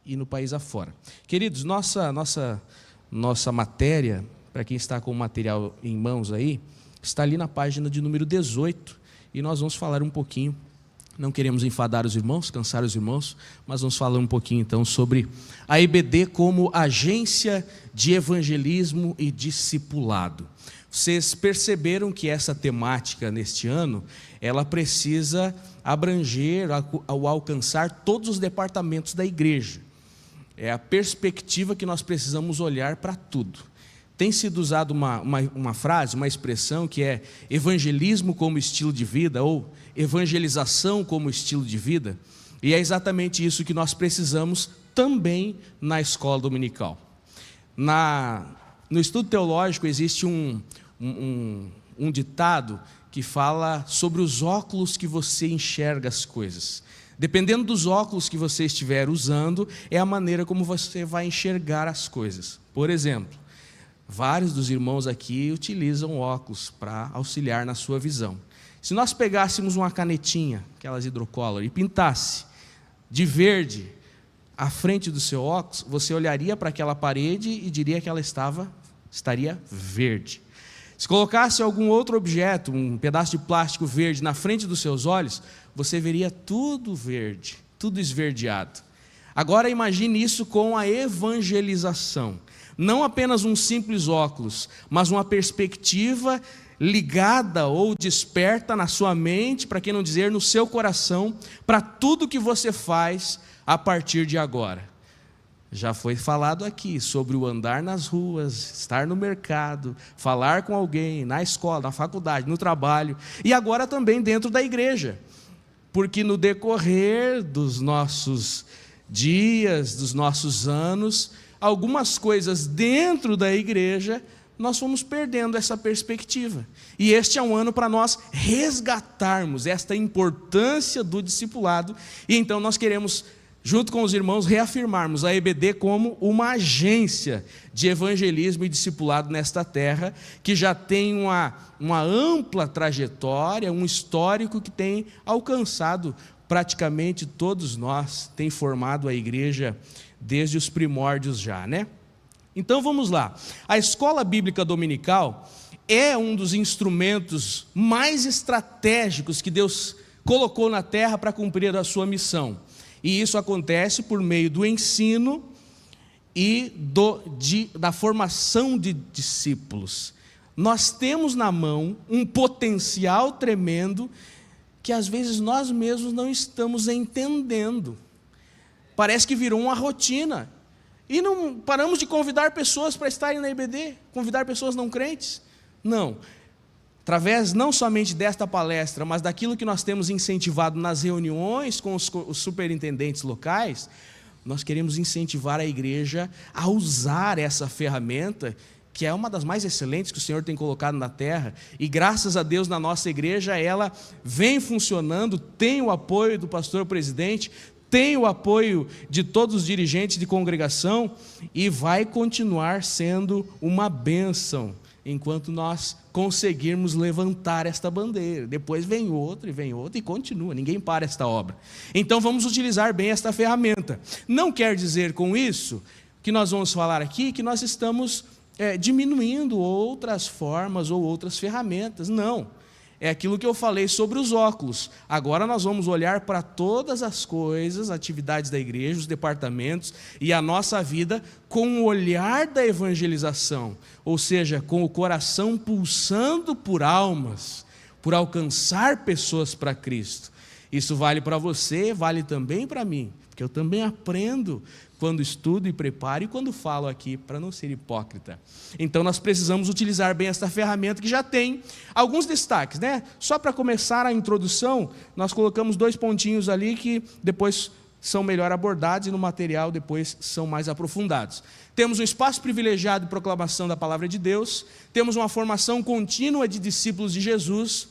e no país afora. Queridos, nossa matéria, para quem está com o material em mãos aí, está ali na página de número 18, e nós vamos falar um pouquinho, não queremos enfadar os irmãos, cansar os irmãos, mas vamos falar um pouquinho então sobre a EBD como agência de evangelismo e discipulado. Vocês perceberam que essa temática neste ano, ela precisa abranger ao alcançar todos os departamentos da igreja. É a perspectiva que nós precisamos olhar para tudo. Tem sido usada uma frase, uma expressão que é evangelismo como estilo de vida ou evangelização como estilo de vida, e é exatamente isso que nós precisamos também na escola dominical. No estudo teológico existe um ditado que fala sobre os óculos que você enxerga as coisas. Dependendo dos óculos que você estiver usando, é a maneira como você vai enxergar as coisas. Por exemplo, vários dos irmãos aqui utilizam óculos para auxiliar na sua visão. Se nós pegássemos uma canetinha, aquelas hidrocolor, e pintasse de verde a frente do seu óculos, você olharia para aquela parede e diria que ela estaria verde. Se colocasse algum outro objeto, um pedaço de plástico verde na frente dos seus olhos, você veria tudo verde, tudo esverdeado. Agora imagine isso com a evangelização. Não apenas um simples óculos, mas uma perspectiva ligada ou desperta na sua mente, para que não dizer no seu coração, para tudo que você faz a partir de agora. Já foi falado aqui sobre o andar nas ruas, estar no mercado, falar com alguém, na escola, na faculdade, no trabalho, e agora também dentro da igreja. Porque no decorrer dos nossos dias, dos nossos anos, algumas coisas dentro da igreja, nós fomos perdendo essa perspectiva. E este é um ano para nós resgatarmos esta importância do discipulado, e então nós queremos, junto com os irmãos, reafirmarmos a EBD como uma agência de evangelismo e discipulado nesta terra, que já tem uma ampla trajetória, um histórico que tem alcançado praticamente todos nós, tem formado a igreja desde os primórdios já, né? Então vamos lá. A escola bíblica dominical é um dos instrumentos mais estratégicos que Deus colocou na terra para cumprir a sua missão. E isso acontece por meio do ensino e da formação de discípulos. Nós temos na mão um potencial tremendo que às vezes nós mesmos não estamos entendendo. Parece que virou uma rotina. E não paramos de convidar pessoas para estarem na EBD, convidar pessoas não crentes. Não. Através não somente desta palestra, mas daquilo que nós temos incentivado nas reuniões com os superintendentes locais, nós queremos incentivar a igreja a usar essa ferramenta, que é uma das mais excelentes que o Senhor tem colocado na terra, e graças a Deus na nossa igreja ela vem funcionando, tem o apoio do pastor presidente, tem o apoio de todos os dirigentes de congregação, e vai continuar sendo uma bênção, enquanto nós conseguirmos levantar esta bandeira. Depois vem outra e continua, ninguém para esta obra. Então vamos utilizar bem esta ferramenta. Não quer dizer com isso, que nós vamos falar aqui, que nós estamos diminuindo outras formas ou outras ferramentas. Não. É aquilo que eu falei sobre os óculos. Agora nós vamos olhar para todas as coisas, atividades da igreja, os departamentos e a nossa vida com o olhar da evangelização, ou seja, com o coração pulsando por almas, por alcançar pessoas para Cristo. Isso vale para você, vale também para mim, porque eu também aprendo quando estudo e preparo e quando falo aqui, para não ser hipócrita. Então nós precisamos utilizar bem esta ferramenta que já tem alguns destaques, né? Só para começar a introdução, nós colocamos 2 pontinhos ali que depois são melhor abordados e no material depois são mais aprofundados. Temos um espaço privilegiado de proclamação da palavra de Deus, temos uma formação contínua de discípulos de Jesus,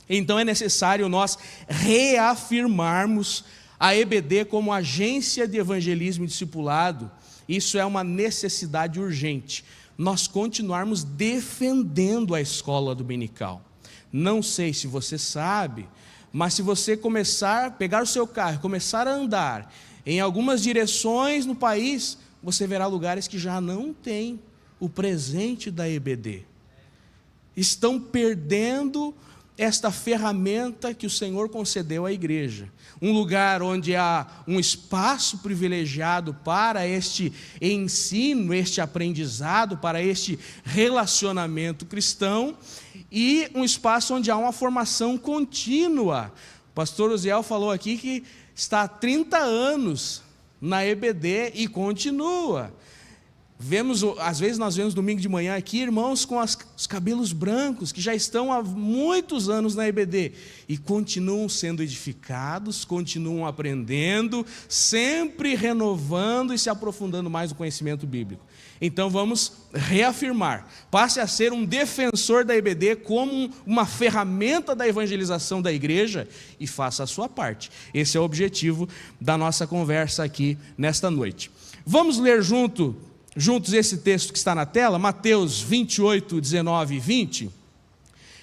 então é necessário nós reafirmarmos a EBD como agência de evangelismo e discipulado. Isso é uma necessidade urgente. Nós continuarmos defendendo a escola dominical. Não sei se você sabe, mas se você pegar o seu carro, começar a andar Em algumas direções no país, você verá lugares que já não têm o presente da EBD. Estão perdendo esta ferramenta que o Senhor concedeu à igreja. Um lugar onde há um espaço privilegiado para este ensino, este aprendizado, para este relacionamento cristão, e um espaço onde há uma formação contínua. O pastor Osiel falou aqui que está há 30 anos na EBD e continua. Às vezes nós vemos domingo de manhã aqui irmãos com os cabelos brancos, que já estão há muitos anos na EBD e continuam sendo edificados, continuam aprendendo, sempre renovando e se aprofundando mais no conhecimento bíblico. Então vamos reafirmar, passe a ser um defensor da EBD como uma ferramenta da evangelização da igreja e faça a sua parte. Esse é o objetivo da nossa conversa aqui nesta noite. Vamos ler juntos esse texto que está na tela, Mateus 28, 19 e 20.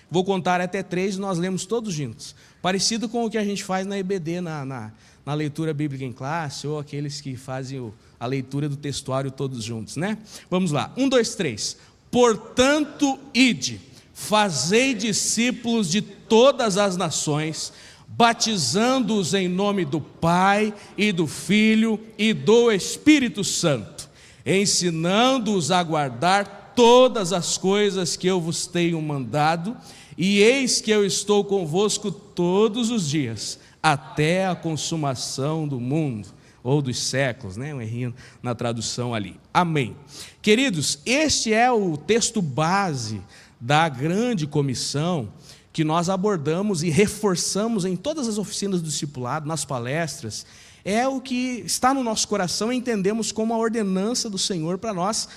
Vou contar até 3 e nós lemos todos juntos. Parecido com o que a gente faz na EBD, na leitura bíblica em classe, ou aqueles que fazem a leitura do textuário todos juntos, né? Vamos lá, 1, 2, 3. Portanto, ide, fazei discípulos de todas as nações, batizando-os em nome do Pai e do Filho e do Espírito Santo, ensinando-os a guardar todas as coisas que eu vos tenho mandado, e eis que eu estou convosco todos os dias, até a consumação do mundo, ou dos séculos, né? Um errinho na tradução ali. Amém. Queridos, este é o texto base da grande comissão que nós abordamos e reforçamos em todas as oficinas do discipulado, nas palestras. É o que está no nosso coração e entendemos como a ordenança do Senhor para nós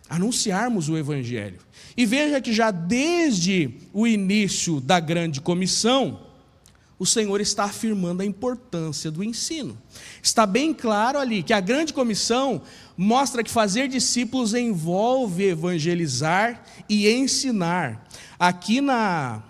anunciarmos o Evangelho. E veja que já desde o início da grande comissão, o Senhor está afirmando a importância do ensino. Está bem claro ali que a grande comissão mostra que fazer discípulos envolve evangelizar e ensinar. Aqui na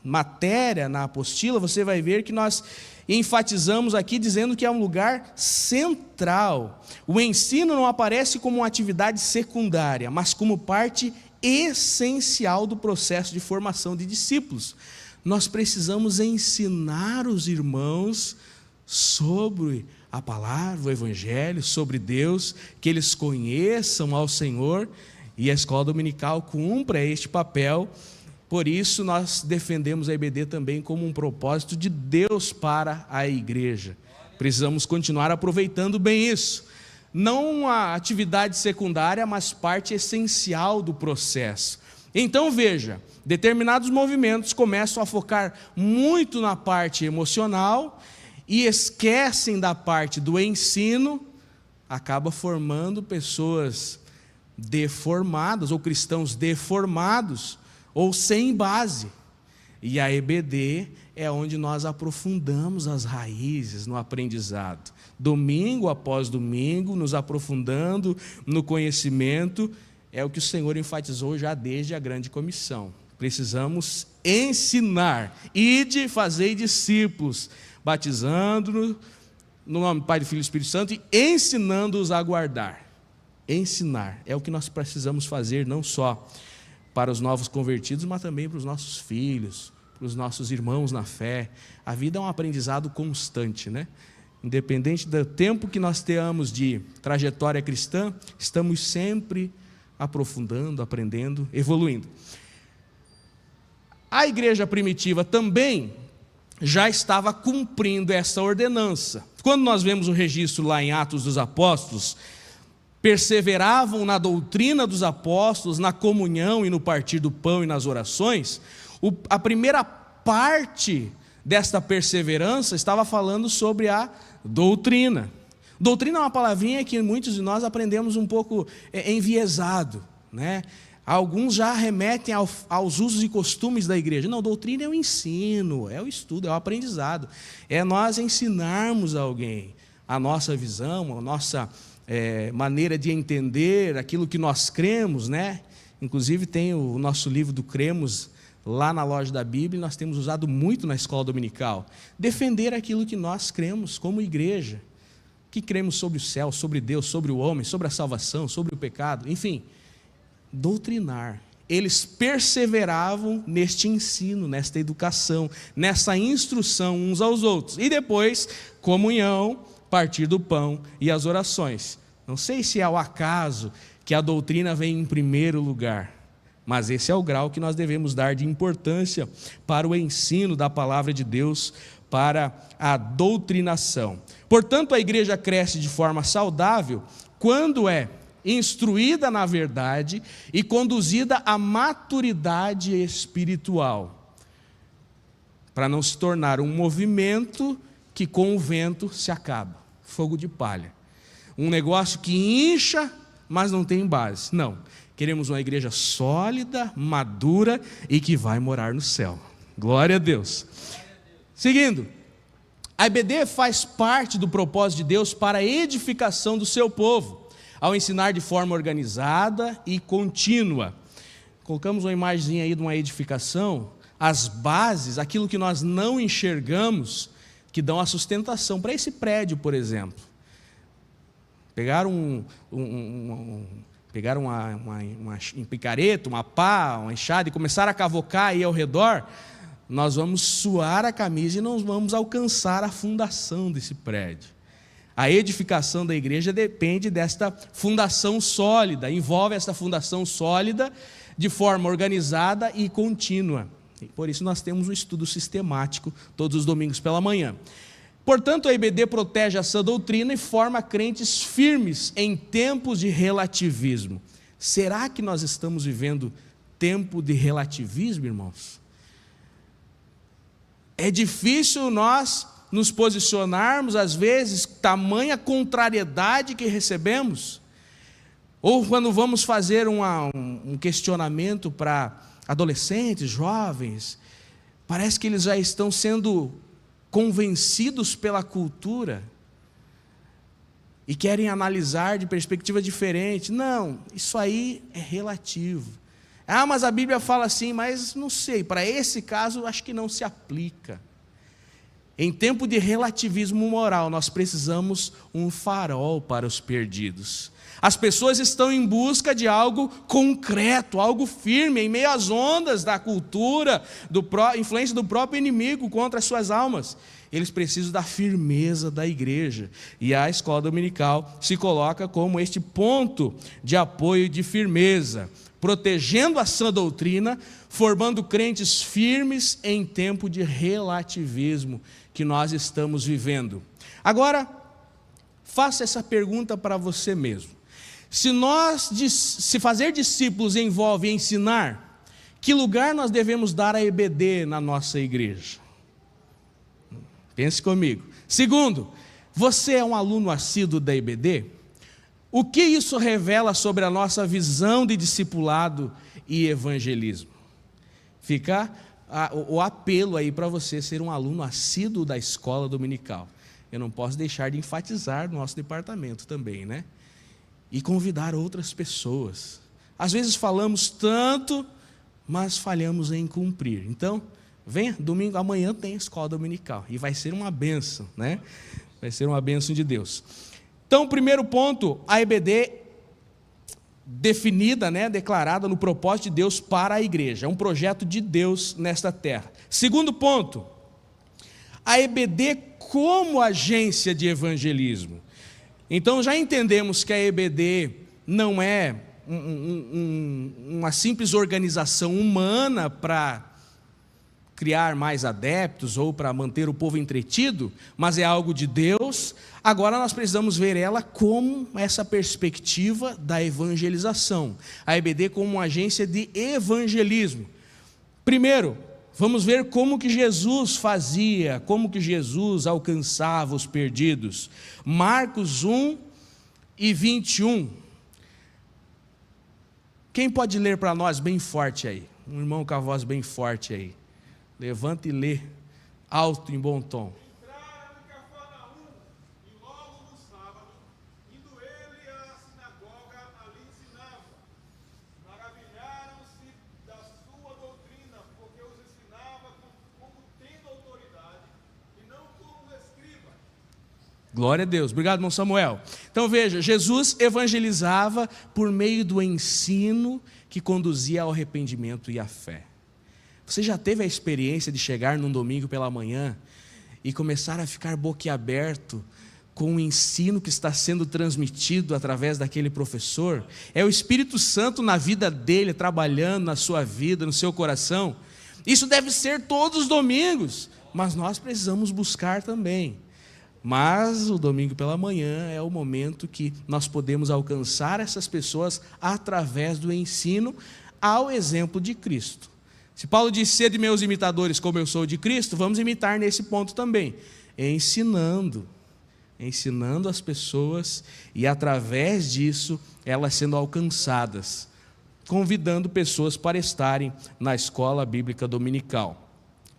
matéria, na apostila, você vai ver que nós enfatizamos aqui dizendo que é um lugar central. O ensino não aparece como uma atividade secundária, mas como parte essencial do processo de formação de discípulos. Nós precisamos ensinar os irmãos sobre a palavra, o Evangelho, sobre Deus, que eles conheçam ao Senhor, e a escola dominical cumpra este papel. Por isso nós defendemos a EBD também como um propósito de Deus para a igreja. Precisamos continuar aproveitando bem isso. Não uma atividade secundária, mas parte essencial do processo. Então veja, determinados movimentos começam a focar muito na parte emocional e esquecem da parte do ensino, acaba formando pessoas deformadas ou cristãos deformados ou sem base. E a EBD é onde nós aprofundamos as raízes no aprendizado, domingo após domingo, nos aprofundando no conhecimento. É o que o Senhor enfatizou já desde a grande comissão. Precisamos ensinar, ide, fazei discípulos, batizando-nos no nome do Pai, do Filho e do Espírito Santo e ensinando-os a guardar. Ensinar é o que nós precisamos fazer, não só para os novos convertidos, mas também para os nossos filhos, para os nossos irmãos na fé. A vida é um aprendizado constante, né? Independente do tempo que nós tenhamos de trajetória cristã, estamos sempre aprofundando, aprendendo, evoluindo. A igreja primitiva também já estava cumprindo essa ordenança. Quando nós vemos o registro lá em Atos dos Apóstolos, perseveravam na doutrina dos apóstolos, na comunhão e no partir do pão e nas orações. A primeira parte desta perseverança estava falando sobre a doutrina. Doutrina é uma palavrinha que muitos de nós aprendemos um pouco enviesado, né? Alguns já remetem aos usos e costumes da igreja. Não, doutrina é o ensino, é o estudo, é o aprendizado. É nós ensinarmos a alguém a nossa visão, a nossa maneira de entender aquilo que nós cremos, né? Inclusive tem o nosso livro do Cremos lá na loja da Bíblia, nós temos usado muito na escola dominical. Defender aquilo que nós cremos como igreja. Que cremos sobre o céu, sobre Deus, sobre o homem, sobre a salvação, sobre o pecado, enfim. Doutrinar. Eles perseveravam neste ensino, nesta educação, nessa instrução uns aos outros. E depois, comunhão, partir do pão e as orações. Não sei se é ao acaso que a doutrina vem em primeiro lugar, mas esse é o grau que nós devemos dar de importância para o ensino da palavra de Deus, para a doutrinação. Portanto, a igreja cresce de forma saudável quando é instruída na verdade e conduzida à maturidade espiritual, para não se tornar um movimento que com o vento se acaba, fogo de palha. Um negócio que incha, mas não tem base. Não, queremos uma igreja sólida, madura e que vai morar no céu. Glória a Deus. Seguindo, a EBD faz parte do propósito de Deus para a edificação do seu povo, ao ensinar de forma organizada e contínua. Colocamos uma imagenzinha aí de uma edificação, as bases, aquilo que nós não enxergamos, que dão a sustentação para esse prédio, por exemplo. Pegaram um picareta, uma pá, uma enxada e começaram a cavocar aí ao redor, nós vamos suar a camisa e não vamos alcançar a fundação desse prédio. A edificação da igreja depende desta fundação sólida, envolve essa fundação sólida de forma organizada e contínua. E por isso nós temos um estudo sistemático todos os domingos pela manhã. Portanto, a EBD protege essa doutrina e forma crentes firmes em tempos de relativismo. Será que nós estamos vivendo tempo de relativismo, irmãos? É difícil nós nos posicionarmos, às vezes, tamanha contrariedade que recebemos. Ou quando vamos fazer um questionamento para adolescentes, jovens, parece que eles já estão sendo convencidos pela cultura e querem analisar de perspectiva diferente. Não, isso aí é relativo. Ah, mas a Bíblia fala assim, mas não sei, para esse caso acho que não se aplica. Em tempo de relativismo moral, nós precisamos um farol para os perdidos. As pessoas estão em busca de algo concreto, algo firme, em meio às ondas da cultura, influência do próprio inimigo contra as suas almas. Eles precisam da firmeza da igreja. E a escola dominical se coloca como este ponto de apoio e de firmeza, protegendo a sã doutrina, formando crentes firmes em tempo de relativismo que nós estamos vivendo. Agora, faça essa pergunta para você mesmo. Se fazer discípulos envolve ensinar, que lugar nós devemos dar à EBD na nossa igreja? Pense comigo. Segundo, você é um aluno assíduo da EBD? O que isso revela sobre a nossa visão de discipulado e evangelismo? Fica o apelo aí para você ser um aluno assíduo da escola dominical. Eu não posso deixar de enfatizar no nosso departamento também, né? E convidar outras pessoas. Às vezes falamos tanto, mas falhamos em cumprir. Então, venha, domingo, amanhã tem escola dominical. E vai ser uma bênção, né? Vai ser uma bênção de Deus. Então, primeiro ponto, a EBD definida, né, declarada no propósito de Deus para a igreja. É um projeto de Deus nesta terra. Segundo ponto, a EBD como agência de evangelismo. Então, já entendemos que a EBD não é uma simples organização humana para criar mais adeptos ou para manter o povo entretido, mas é algo de Deus. Agora nós precisamos ver ela como essa perspectiva da evangelização. A EBD como uma agência de evangelismo. Primeiro, vamos ver como que Jesus fazia, como que Jesus alcançava os perdidos. Marcos 1:21. Quem pode ler para nós bem forte aí? Um irmão com a voz bem forte aí. Levanta e lê, alto em bom tom. Entraram em Cafarnaum, e logo no sábado, indo ele à sinagoga, ali ensinava. Maravilharam-se da sua doutrina, porque Glória a Deus. Obrigado, irmão Samuel. Então veja, Jesus evangelizava por meio do ensino que conduzia ao arrependimento e à fé. Você já teve a experiência de chegar num domingo pela manhã e começar a ficar boquiaberto com o ensino que está sendo transmitido através daquele professor? É o Espírito Santo na vida dele, trabalhando na sua vida, no seu coração. Isso deve ser todos os domingos, mas nós precisamos buscar também. Mas o domingo pela manhã é o momento que nós podemos alcançar essas pessoas através do ensino ao exemplo de Cristo. Se Paulo diz: sede meus imitadores como eu sou de Cristo, vamos imitar nesse ponto também, ensinando as pessoas e através disso elas sendo alcançadas, convidando pessoas para estarem na escola bíblica dominical.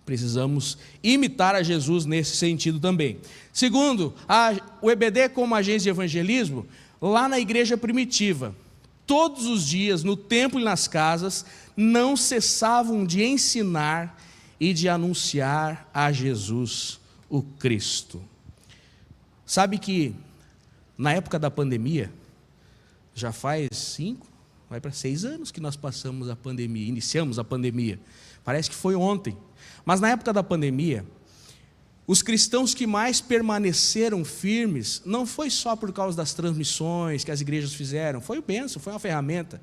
Precisamos imitar a Jesus nesse sentido também. Segundo, o EBD como agência de evangelismo, lá na igreja primitiva, todos os dias, no templo e nas casas, não cessavam de ensinar e de anunciar a Jesus, o Cristo. Sabe que na época da pandemia, já faz 6 anos que nós passamos a pandemia, iniciamos a pandemia. Parece que foi ontem. Mas na época da pandemia, os cristãos que mais permaneceram firmes, não foi só por causa das transmissões que as igrejas fizeram, foi o bênção, foi uma ferramenta,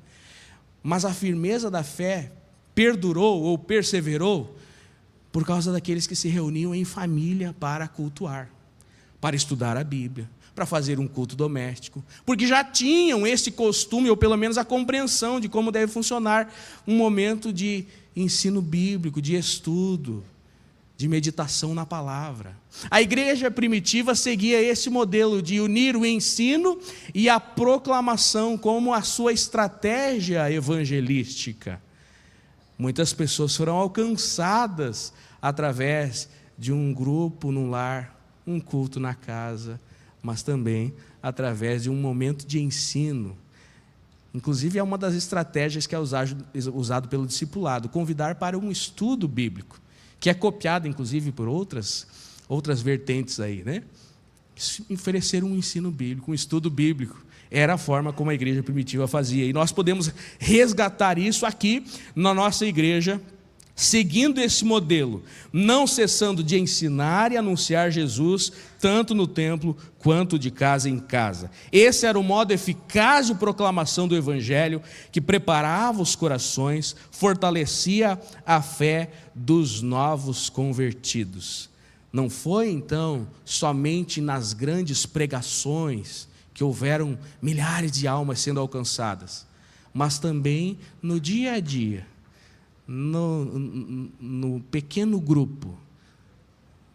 mas a firmeza da fé perdurou ou perseverou por causa daqueles que se reuniam em família para cultuar, para estudar a Bíblia, para fazer um culto doméstico, porque já tinham esse costume, ou pelo menos a compreensão de como deve funcionar um momento de ensino bíblico, de estudo, de meditação na palavra. A igreja primitiva seguia esse modelo de unir o ensino e a proclamação como a sua estratégia evangelística. Muitas pessoas foram alcançadas através de um grupo no lar, um culto na casa, mas também através de um momento de ensino. Inclusive é uma das estratégias que é usado pelo discipulado, convidar para um estudo bíblico, que é copiado inclusive por outras vertentes aí, né? Oferecer um ensino bíblico, um estudo bíblico, era a forma como a igreja primitiva fazia, e nós podemos resgatar isso aqui na nossa igreja, seguindo esse modelo, não cessando de ensinar e anunciar Jesus, tanto no templo quanto de casa em casa. Esse era o modo eficaz de proclamação do Evangelho, que preparava os corações, fortalecia a fé dos novos convertidos. Não foi então somente nas grandes pregações que houveram milhares de almas sendo alcançadas, mas também no dia a dia, no pequeno grupo,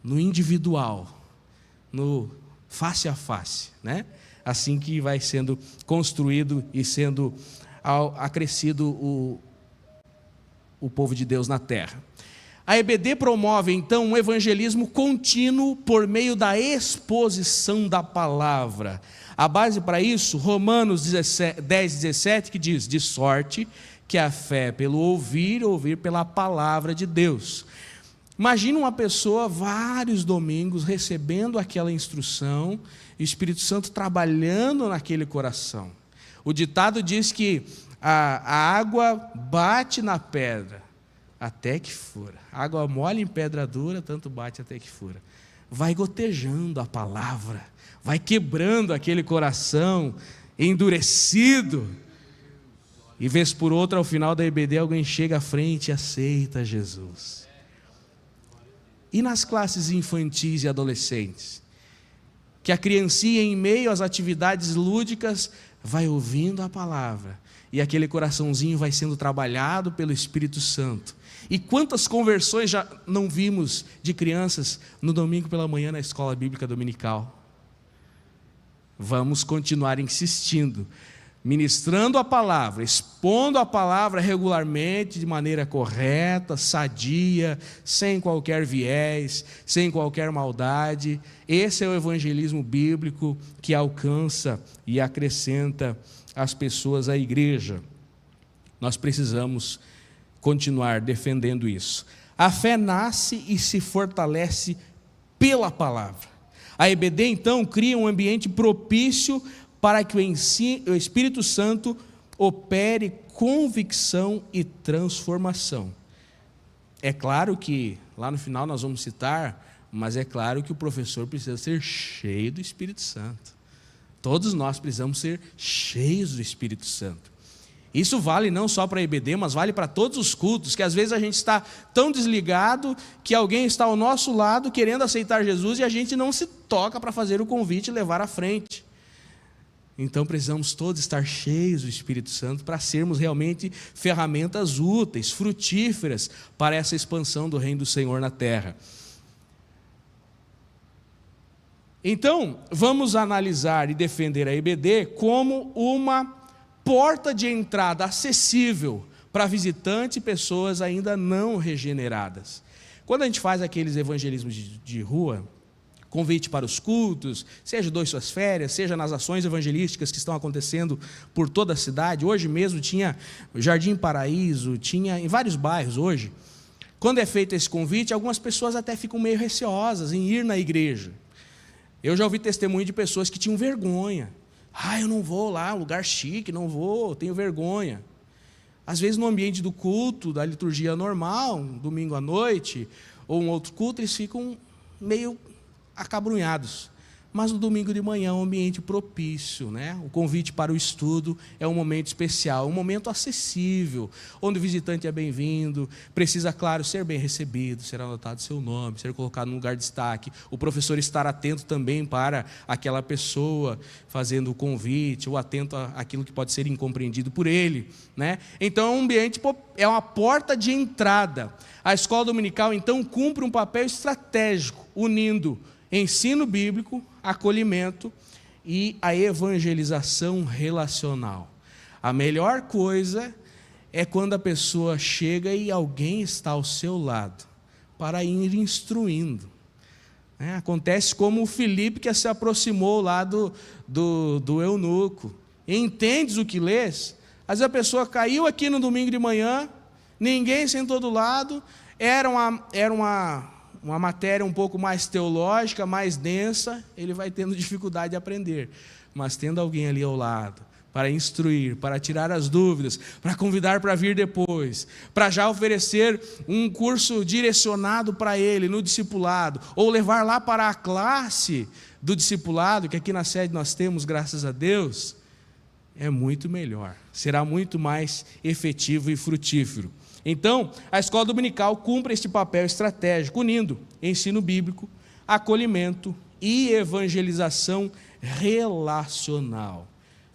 no individual, no face a face, né? Assim que vai sendo construído e sendo acrescido o povo de Deus na terra. A EBD promove então um evangelismo contínuo por meio da exposição da palavra. A base para isso, Romanos 10:17, que diz: de sorte que a fé pelo ouvir pela palavra de Deus. Imagina uma pessoa vários domingos recebendo aquela instrução, e o Espírito Santo trabalhando naquele coração. O ditado diz que a água bate na pedra até que fura. Água mole em pedra dura, tanto bate até que fura. Vai gotejando a palavra, vai quebrando aquele coração endurecido. E vez por outra, ao final da EBD, alguém chega à frente e aceita Jesus. E nas classes infantis e adolescentes? Que a criancinha, em meio às atividades lúdicas, vai ouvindo a palavra, e aquele coraçãozinho vai sendo trabalhado pelo Espírito Santo. E quantas conversões já não vimos de crianças no domingo pela manhã na escola bíblica dominical? Vamos continuar insistindo, ministrando a palavra, expondo a palavra regularmente, de maneira correta, sadia, sem qualquer viés, sem qualquer maldade. Esse é o evangelismo bíblico que alcança e acrescenta as pessoas à igreja. Nós precisamos continuar defendendo isso. A fé nasce e se fortalece pela palavra. A EBD, então, cria um ambiente propício para que o Espírito Santo opere convicção e transformação. É claro que, lá no final nós vamos citar, mas é claro que o professor precisa ser cheio do Espírito Santo. Todos nós precisamos ser cheios do Espírito Santo. Isso vale não só para a EBD, mas vale para todos os cultos, que às vezes a gente está tão desligado que alguém está ao nosso lado querendo aceitar Jesus e a gente não se toca para fazer o convite e levar à frente. Então precisamos todos estar cheios do Espírito Santo para sermos realmente ferramentas úteis, frutíferas para essa expansão do reino do Senhor na terra. Então, vamos analisar e defender a EBD como uma porta de entrada acessível para visitantes e pessoas ainda não regeneradas. Quando a gente faz aqueles evangelismos de rua, convite para os cultos, seja doe suas férias, seja nas ações evangelísticas que estão acontecendo por toda a cidade. Hoje mesmo tinha Jardim Paraíso, tinha em vários bairros hoje. Quando é feito esse convite, algumas pessoas até ficam meio receosas em ir na igreja. Eu já ouvi testemunho de pessoas que tinham vergonha. Eu não vou lá, um lugar chique, não vou, tenho vergonha. Às vezes no ambiente do culto, da liturgia normal, um domingo à noite, ou um outro culto, eles ficam meio acabrunhados. Mas no domingo de manhã é um ambiente propício, né? O convite para o estudo é um momento especial, um momento acessível, onde o visitante é bem-vindo, precisa, claro, ser bem recebido, ser anotado seu nome, ser colocado num lugar de destaque, o professor estar atento também para aquela pessoa fazendo o convite, ou atento àquilo que pode ser incompreendido por ele, né? Então é um ambiente, é uma porta de entrada. A escola dominical, então, cumpre um papel estratégico, unindo ensino bíblico, acolhimento e a evangelização relacional. A melhor coisa é quando a pessoa chega e alguém está ao seu lado para ir instruindo. Acontece como o Filipe que se aproximou lá do eunuco. Entendes o que lês? Às vezes a pessoa caiu aqui no domingo de manhã, ninguém sentou do lado, era uma matéria um pouco mais teológica, mais densa, ele vai tendo dificuldade de aprender. Mas tendo alguém ali ao lado, para instruir, para tirar as dúvidas, para convidar para vir depois, para já oferecer um curso direcionado para ele no discipulado, ou levar lá para a classe do discipulado, que aqui na sede nós temos, graças a Deus, é muito melhor, será muito mais efetivo e frutífero. Então, a escola dominical cumpre este papel estratégico, unindo ensino bíblico, acolhimento e evangelização relacional.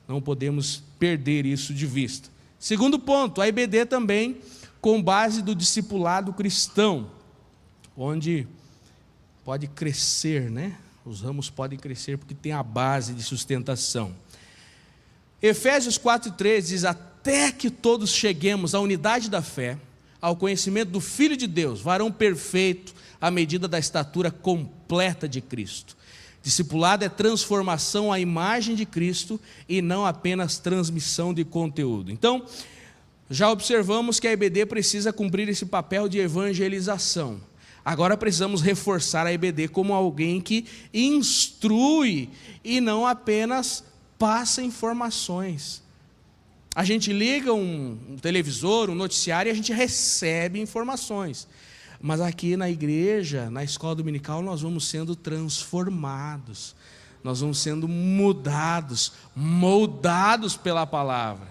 Não podemos perder isso de vista. Segundo ponto, a EBD também com base do discipulado cristão, onde pode crescer, né? Os ramos podem crescer porque tem a base de sustentação. Efésios 4,3 diz: até que todos cheguemos à unidade da fé, ao conhecimento do Filho de Deus, varão perfeito, à medida da estatura completa de Cristo. Discipulado é transformação à imagem de Cristo e não apenas transmissão de conteúdo. Então, já observamos que a EBD precisa cumprir esse papel de evangelização. Agora precisamos reforçar a EBD como alguém que instrui e não apenas passa informações. A gente liga um televisor, um noticiário e a gente recebe informações. Mas aqui na igreja, na escola dominical, nós vamos sendo transformados. Nós vamos sendo mudados, moldados pela palavra.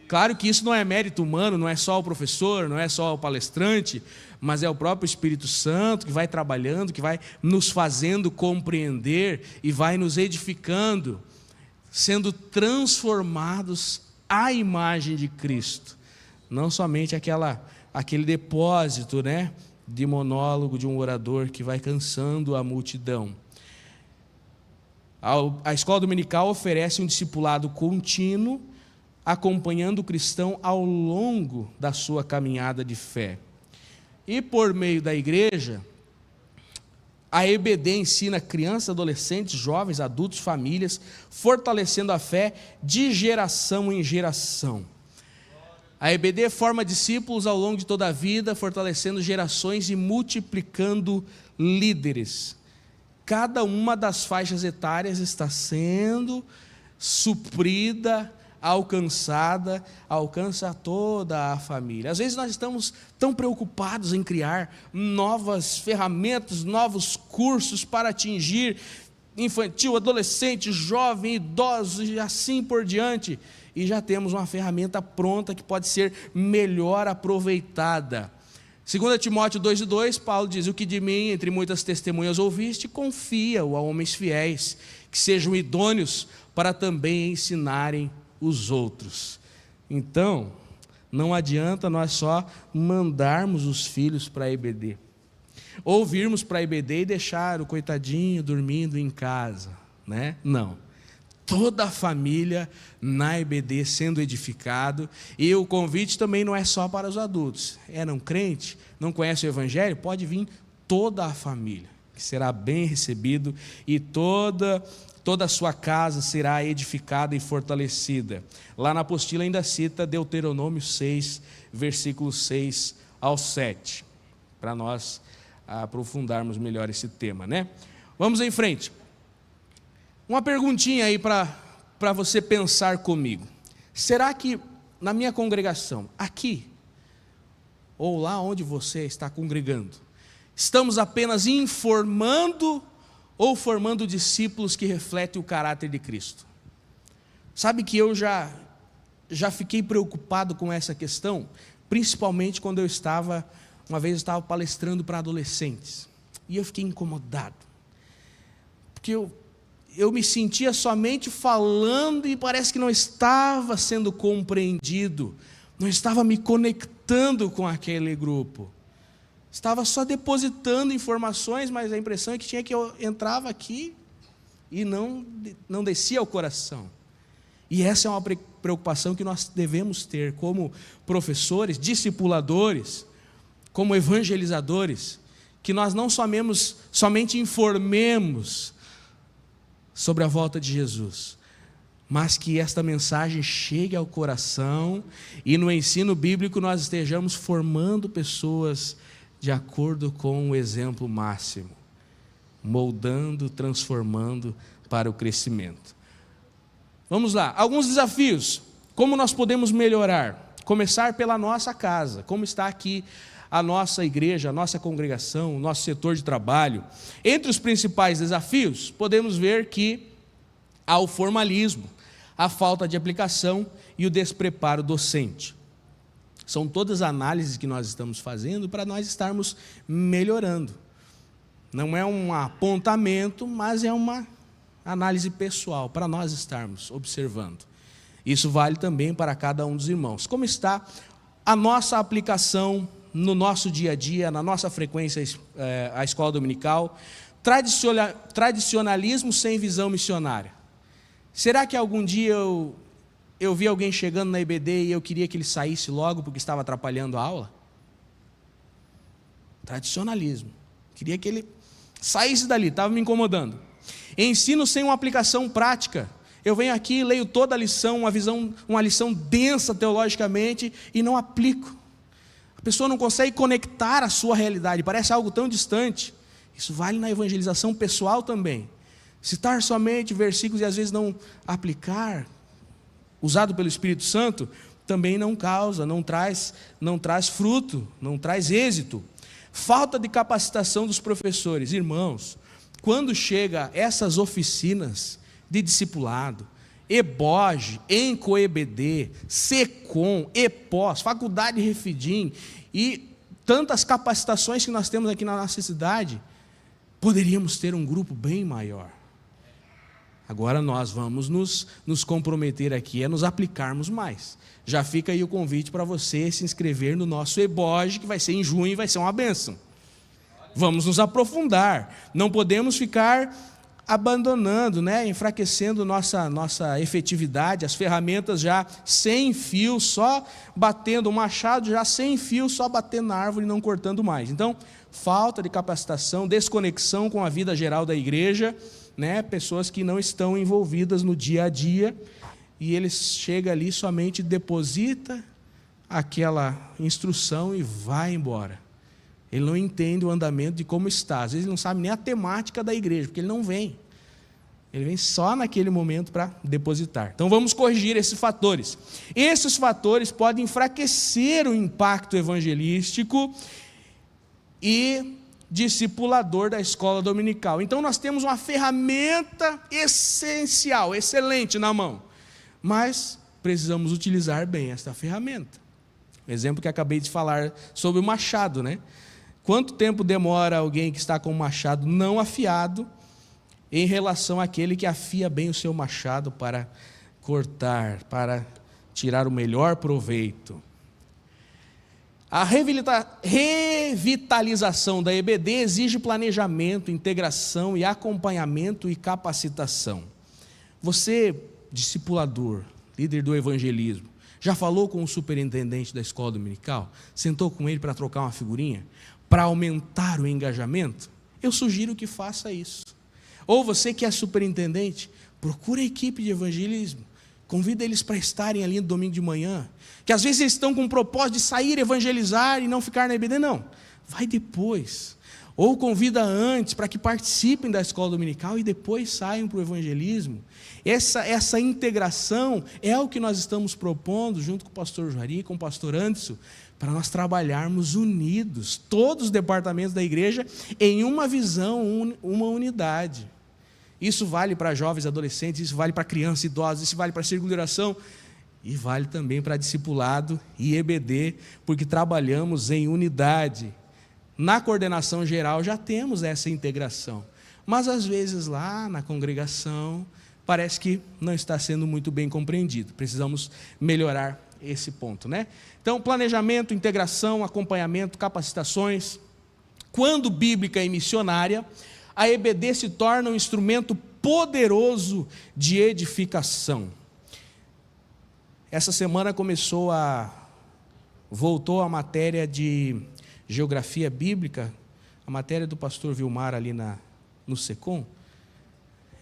Claro que isso não é mérito humano, não é só o professor, não é só o palestrante, mas é o próprio Espírito Santo que vai trabalhando, que vai nos fazendo compreender e vai nos edificando, sendo transformados à imagem de Cristo. Não somente aquele depósito, né, de monólogo de um orador que vai cansando a multidão. A escola dominical oferece um discipulado contínuo, acompanhando o cristão ao longo da sua caminhada de fé. E por meio da igreja, a EBD ensina crianças, adolescentes, jovens, adultos, famílias, fortalecendo a fé de geração em geração. A EBD forma discípulos ao longo de toda a vida, fortalecendo gerações e multiplicando líderes. cada uma das faixas etárias está sendo suprida, alcançada, alcança toda a família. Às vezes nós estamos tão preocupados em criar novas ferramentas, novos cursos para atingir infantil, adolescente, jovem, idosos e assim por diante, e já temos uma ferramenta pronta que pode ser melhor aproveitada. 2 Timóteo 2:2, Paulo diz: o que de mim, entre muitas testemunhas ouviste, confia-o a homens fiéis, que sejam idôneos para também ensinarem os outros. Então, não adianta nós só mandarmos os filhos para a EBD, ou virmos para a EBD e deixar o coitadinho dormindo em casa, né? Não. Toda a família na EBD sendo edificado, e o convite também não é só para os adultos. Não crente, não conhece o Evangelho, pode vir toda a família, que será bem recebido, e toda a sua casa será edificada e fortalecida. Lá na apostila ainda cita Deuteronômio 6, versículos 6 ao 7, para nós aprofundarmos melhor esse tema, né? Vamos em frente. Uma perguntinha aí para você pensar comigo. Será que na minha congregação, aqui, ou lá onde você está congregando, estamos apenas informando ou formando discípulos que refletem o caráter de Cristo? Sabe que eu já fiquei preocupado com essa questão, principalmente quando uma vez eu estava palestrando para adolescentes, e eu fiquei incomodado, porque eu me sentia somente falando e parece que não estava sendo compreendido, não estava me conectando com aquele grupo, estava só depositando informações, mas a impressão é que eu entrava aqui e não descia ao coração. E essa é uma preocupação que nós devemos ter como professores, discipuladores, como evangelizadores, que nós não somente informemos sobre a volta de Jesus, mas que esta mensagem chegue ao coração e no ensino bíblico nós estejamos formando pessoas de acordo com o exemplo máximo, moldando, transformando para o crescimento. Vamos lá, alguns desafios, como nós podemos melhorar? Começar pela nossa casa, como está aqui a nossa igreja, a nossa congregação, o nosso setor de trabalho. Entre os principais desafios, podemos ver que há o formalismo, a falta de aplicação e o despreparo docente. São todas análises que nós estamos fazendo para nós estarmos melhorando. Não é um apontamento, mas é uma análise pessoal, para nós estarmos observando. Isso vale também para cada um dos irmãos. Como está a nossa aplicação no nosso dia a dia, na nossa frequência à escola dominical? Tradicionalismo sem visão missionária. Será que algum dia eu vi alguém chegando na EBD e eu queria que ele saísse logo porque estava atrapalhando a aula? Tradicionalismo. Queria que ele saísse dali, estava me incomodando. Ensino sem uma aplicação prática. Eu venho aqui, leio toda a lição, uma lição densa teologicamente e não aplico. A pessoa não consegue conectar a sua realidade, parece algo tão distante. Isso vale na evangelização pessoal também. Citar somente versículos e às vezes não aplicar, usado pelo Espírito Santo, também não traz fruto, não traz êxito. Falta de capacitação dos professores. Irmãos, quando chega essas oficinas de discipulado, EBOG, ENCO-EBD, SECOM, EPOS, Faculdade Refidim e tantas capacitações que nós temos aqui na nossa cidade, poderíamos ter um grupo bem maior. Agora nós vamos nos comprometer aqui a nos aplicarmos mais. Já fica aí o convite para você se inscrever no nosso EBOG, que vai ser em junho e vai ser uma bênção. Vamos nos aprofundar, não podemos ficar abandonando, enfraquecendo nossa efetividade, as ferramentas já sem fio, só batendo, o machado já sem fio, só batendo na árvore e não cortando mais. Então, falta de capacitação, desconexão com a vida geral da igreja, pessoas que não estão envolvidas no dia a dia, e eles chegam ali, somente deposita aquela instrução e vai embora. Ele não entende o andamento de como está. Às vezes ele não sabe nem a temática da igreja, porque ele não vem. Ele vem só naquele momento para depositar. Então vamos corrigir esses fatores. Esses fatores podem enfraquecer o impacto evangelístico e discipulador da escola dominical. Então nós temos uma ferramenta essencial, excelente na mão, mas precisamos utilizar bem esta ferramenta. O exemplo que acabei de falar sobre o machado, né? Quanto tempo demora alguém que está com o machado não afiado em relação àquele que afia bem o seu machado para cortar, para tirar o melhor proveito? A revitalização da EBD exige planejamento, integração e acompanhamento e capacitação. Você, discipulador, líder do evangelismo, já falou com o superintendente da escola dominical? Sentou com ele para trocar uma figurinha? Para aumentar o engajamento? Eu sugiro que faça isso. Ou você que é superintendente, procura a equipe de evangelismo, convida eles para estarem ali no domingo de manhã, que às vezes eles estão com o propósito de sair, evangelizar e não ficar na EBD, não, vai depois. Ou convida antes para que participem da escola dominical e depois saiam para o evangelismo. Essa integração é o que nós estamos propondo junto com o pastor Juari, com o pastor Anderson, para nós trabalharmos unidos, todos os departamentos da igreja, em uma visão, uma unidade. Isso vale para jovens, adolescentes, isso vale para crianças, idosos, isso vale para círculo de oração, e vale também para discipulado e EBD, porque trabalhamos em unidade. Na coordenação geral já temos essa integração, mas às vezes lá na congregação parece que não está sendo muito bem compreendido. Precisamos melhorar esse ponto, né? Então, planejamento, integração, acompanhamento, capacitações. Quando bíblica e missionária, a EBD se torna um instrumento poderoso de edificação. Essa semana voltou a matéria de geografia bíblica, a matéria do pastor Vilmar ali no SECOM.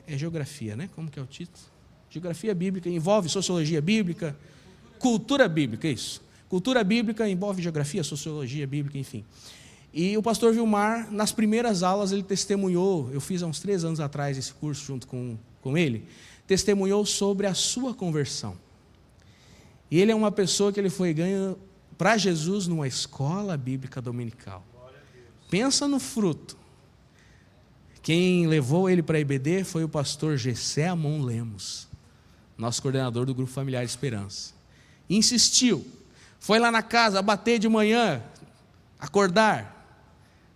É geografia, né? Como que é o título? Geografia bíblica, envolve sociologia bíblica, cultura bíblica, isso. Cultura bíblica envolve geografia, sociologia bíblica, enfim. E o pastor Vilmar, nas primeiras aulas, ele testemunhou, eu fiz há uns 3 anos atrás esse curso junto com ele, testemunhou sobre a sua conversão. E ele é uma pessoa que ele foi ganho para Jesus numa escola bíblica dominical. Pensa no fruto. Quem levou ele para a EBD foi o pastor Gessé Amon Lemos, nosso coordenador do Grupo Familiar Esperança. Insistiu, foi lá na casa, bater de manhã, acordar,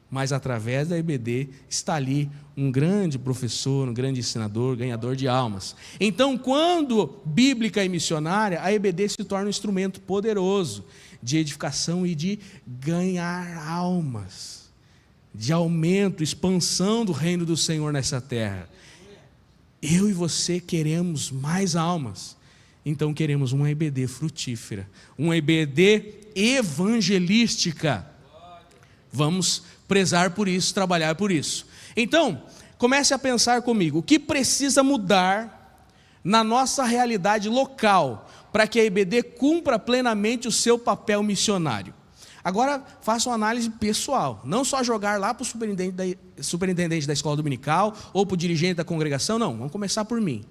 mas através da EBD está ali um grande professor, um grande ensinador, ganhador de almas. Então, quando bíblica e missionária, a EBD se torna um instrumento poderoso de edificação e de ganhar almas, de aumento, expansão do reino do Senhor nessa terra. Eu e você queremos mais almas, então queremos uma EBD frutífera, uma EBD evangelística. Vamos prezar por isso, trabalhar por isso. Então, comece a pensar comigo, o que precisa mudar na nossa realidade local para que a EBD cumpra plenamente o seu papel missionário? Agora, faça uma análise pessoal, não só jogar lá para o superintendente da escola dominical ou para o dirigente da congregação, não, vamos começar por mim.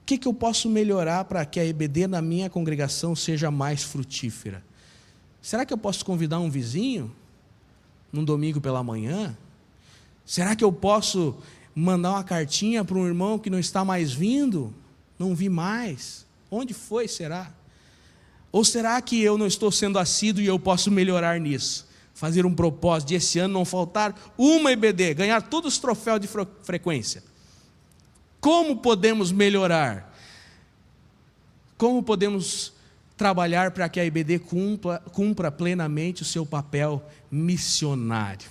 O que eu posso melhorar para que a EBD na minha congregação seja mais frutífera? Será que eu posso convidar um vizinho num domingo pela manhã? Será que eu posso mandar uma cartinha para um irmão que não está mais vindo? Não vi mais. Onde foi, será? Ou será que eu não estou sendo assíduo e eu posso melhorar nisso? Fazer um propósito de esse ano não faltar uma EBD, ganhar todos os troféus de frequência. Como podemos melhorar? Como podemos trabalhar para que a EBD cumpra plenamente o seu papel missionário?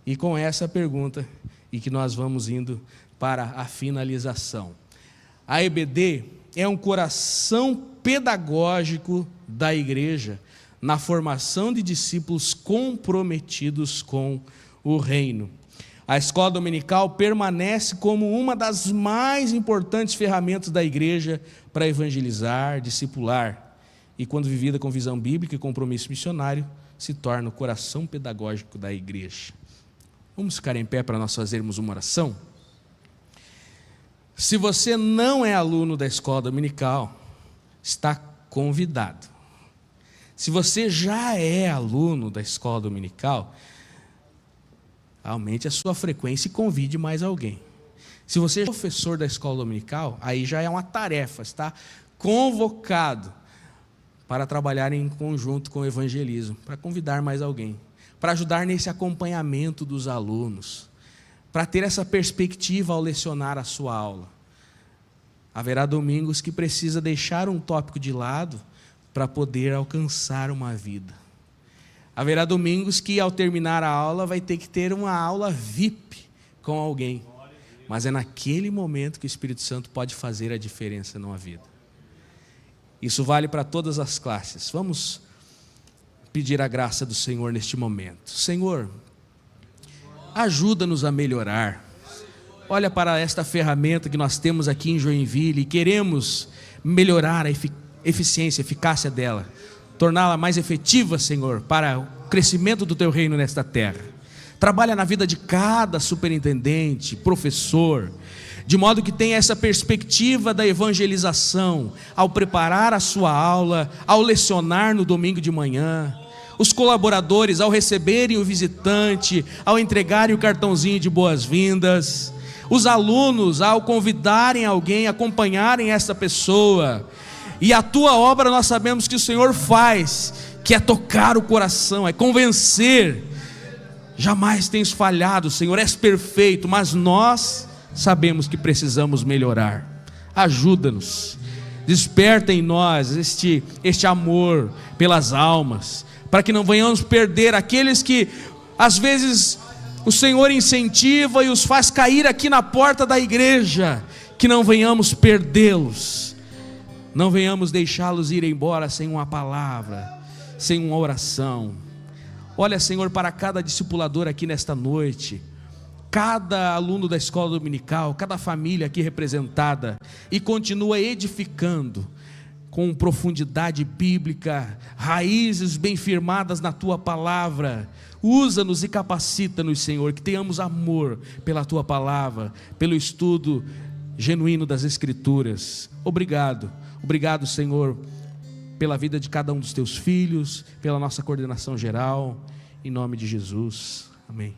E com essa pergunta, e que nós vamos indo para a finalização. A EBD é um coração pedagógico da igreja, na formação de discípulos comprometidos com o reino. A escola dominical permanece como uma das mais importantes ferramentas da igreja para evangelizar, discipular, e quando vivida com visão bíblica e compromisso missionário, se torna o coração pedagógico da igreja. Vamos ficar em pé para nós fazermos uma oração? Se você não é aluno da escola dominical, está convidado. Se você já é aluno da escola dominical, aumente a sua frequência e convide mais alguém. Se você é professor da escola dominical, aí já é uma tarefa, está convocado para trabalhar em conjunto com o evangelismo, para convidar mais alguém, para ajudar nesse acompanhamento dos alunos, para ter essa perspectiva ao lecionar a sua aula. Haverá domingos que precisa deixar um tópico de lado para poder alcançar uma vida. Haverá domingos que, ao terminar a aula, vai ter que ter uma aula VIP com alguém. Mas é naquele momento que o Espírito Santo pode fazer a diferença numa vida. Isso vale para todas as classes. Vamos pedir a graça do Senhor neste momento. Senhor, ajuda-nos a melhorar. Olha para esta ferramenta que nós temos aqui em Joinville e queremos melhorar a eficiência, a eficácia dela, torná-la mais efetiva, Senhor, para o crescimento do Teu reino nesta terra. Trabalha na vida de cada superintendente, professor, de modo que tenha essa perspectiva da evangelização, ao preparar a sua aula, ao lecionar no domingo de manhã, os colaboradores ao receberem o visitante, ao entregarem o cartãozinho de boas-vindas, os alunos ao convidarem alguém, acompanharem essa pessoa. E a tua obra nós sabemos que o Senhor faz, que é tocar o coração, é convencer. Jamais tens falhado, Senhor, és perfeito, mas nós sabemos que precisamos melhorar. Ajuda-nos, desperta em nós este amor pelas almas, para que não venhamos perder aqueles que às vezes o Senhor incentiva e os faz cair aqui na porta da igreja, que não venhamos perdê-los, não venhamos deixá-los ir embora sem uma palavra, sem uma oração. Olha, Senhor, para cada discipulador aqui nesta noite, cada aluno da escola dominical, cada família aqui representada, e continua edificando com profundidade bíblica, raízes bem firmadas na Tua palavra. Usa-nos e capacita-nos, Senhor, que tenhamos amor pela Tua palavra, pelo estudo genuíno das Escrituras. Obrigado, Senhor, pela vida de cada um dos Teus filhos, pela nossa coordenação geral, em nome de Jesus, amém.